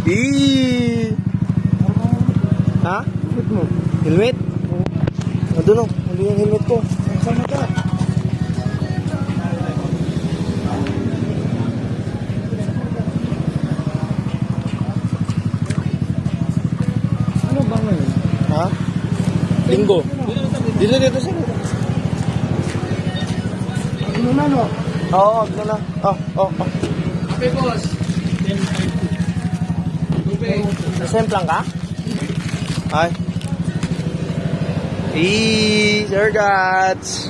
Eee! Ha? Helmet mo. Helmet? Nandun o. Huli yung helmet ko. Saan mo ka? Ano ba ngayon? Ha? Linggo. Dito sa dito. Ano na no? Oo, wag na na. Okay, boss. Nasemplang ka? Ay. Sir Gats.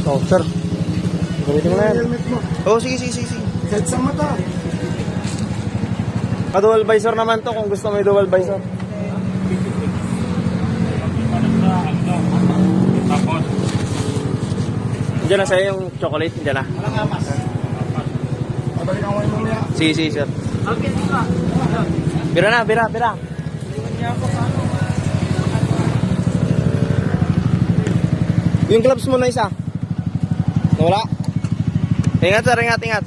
Oh, sir. Gamitin mo na yan. Helmet mo. Oh, sige. Kahit sa mata. Dual visor naman to kung gusto mo yung dual visor. Diyan na sa'yo yung chocolate. Diyan na. Walang amas. Pabalikan ko yung mamaya. Sige, sir. Okay, dito. Bira na. Yung gloves mo na isa. Nawala? Ingat, sir. Ingat.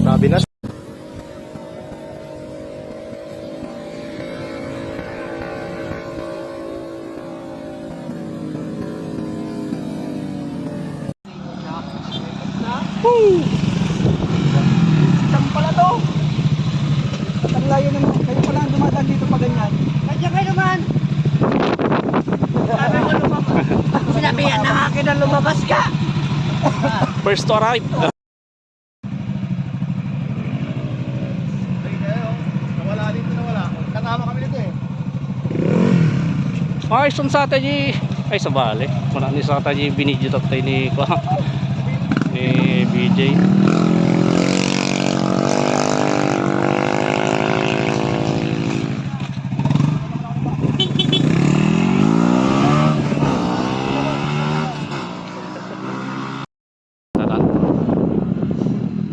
Sabi na. Saan pala to? Ang layo naman. Kayo pala ang dumadaan dito pa ganyan. Kaya kayo naman. Sabi mo lumabas. Sinabihan na akin na lumabas ka. First to arrive. Nawala dito. Kasama kami dito eh. Ay, sa tayo ay sa bale. Wala ni sa tayo binidyo tatay ni ko. Ni BJ.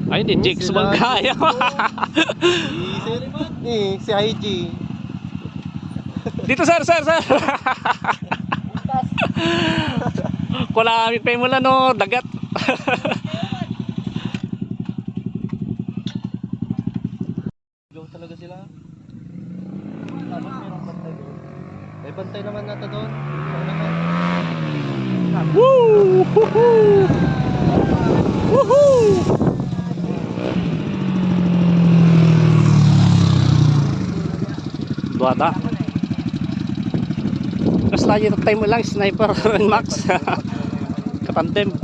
Ay, di Jigs magkaya. Si IG. Dito sir. Kulamit pa mo lang no, dagat. Low talaga sila. Tapos merong bantay doon. May bantay naman nata doon. Woo! Woohoo! Woohoo! Duwata. Tapos lagi tatay mo lang, sniper max. Katandem.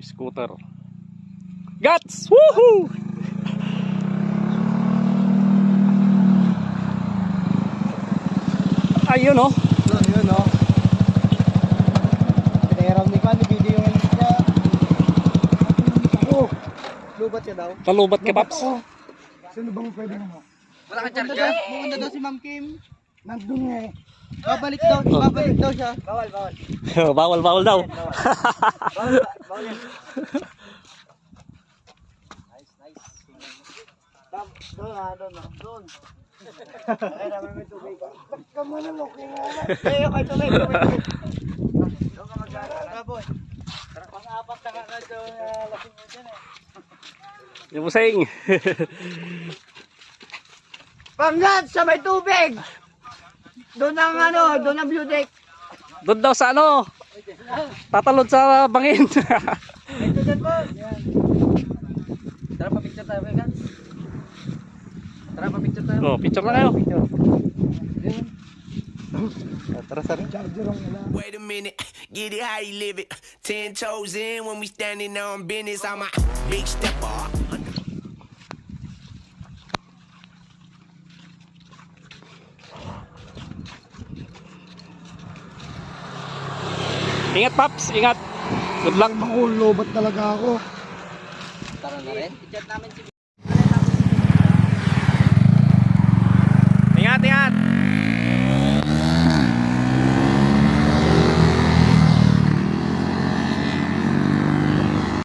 Scooter. Guts! Woohoo! Ayun oh. Yun no. Pinahiram ni Kwan, video yung niya. Oh, lubat ka daw. Talubat ka, Paps. Sino bang pwede mo? Wala ka charger? Pumunta daw si Ma'am Kim. Nandun nga eh. Babalik daw siya. Bawal. Bawal daw. Bawal yan. Nice. Doon. Ay, dami may tubig. Kamu na looking nga. Ay, tubig. Doon ka mag-aaral. Boy. Pang-apat na ka doon. Lasing mo dyan eh. Yung musing. Pangat sa may tubig. Doon ang ano, doon ang view deck. Doon daw sa ano? Tatalon sa bangin. Ito dyan po. Tara, pa-picture tayo, guys. Tara, pa-picture tayo. Oh, picture na kayo. Tara, sir. Wait a minute, get it how you live it. 10 toes in when we standing on business. I'm a big stepper. Ingat Paps, ingat. Good luck. Makulobat talaga ako. Tara na rin. Picture namin si